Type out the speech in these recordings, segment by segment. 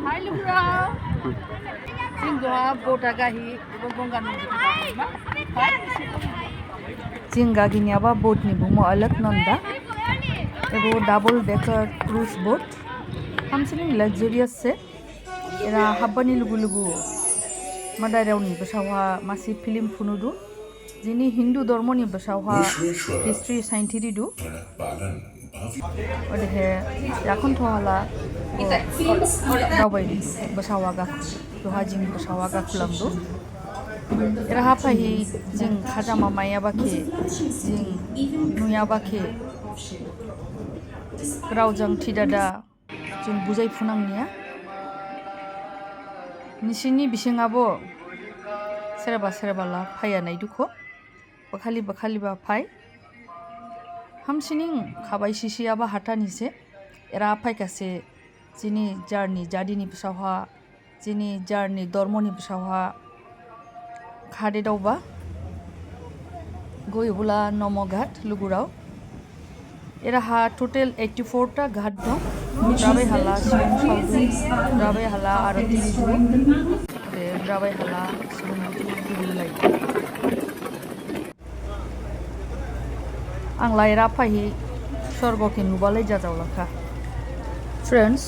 Hai Lura. Jingga bota gahi bongan ma. Hai. Jingga gini aba boat ni bumo alak nanda. Ebo double decker cruise boat. Hamsini luxurious se. Era habani lugu madai rauni besawa masih film funudu. Jini Hindu dormoni besawa history scientific du. Ode he yakon thoala dabai besawa ga doha jing besawa ga kulamdu. Era hapai jing khaja mamaya bake jing nuya bake graujang tidada jing bujai funangniya nisini bisingabo serba la phaya nai duko bakhali ba phai hamsining khabai sisi aba hata nise era phai kase jini journey jadini bisawha jini journey dormoni bisawha khade dauba goibula nomoghat lugurao era ha total 84 ta ghat dong drabai hala drabai hala arati drabai hala lai ang laira phahi sorgo ke nubalai jajawlakha. Friends,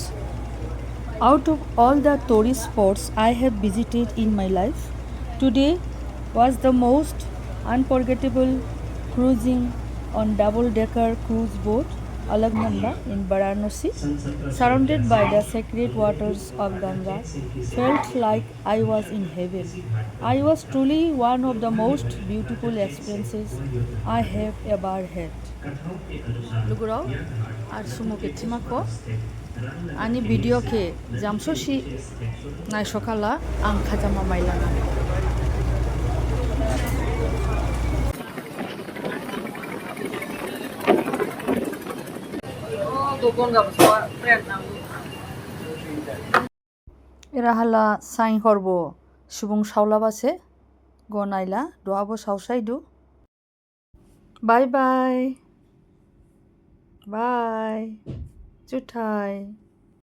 out of all the tourist spots I have visited in my life, today was the most unforgettable cruising on double-decker cruise boat Alagnanda in Varanasi, surrounded by the sacred waters of Ganga, felt like I was in heaven. I was truly one of the most beautiful experiences I have ever had. Lugurao ar sumuke timako ani video ke jamsoshi nai sokala ang khajama mailana. Era hala sain horbo subung saulabase gonaila doabo sausaidu. Bye bye. Bye. Chutai.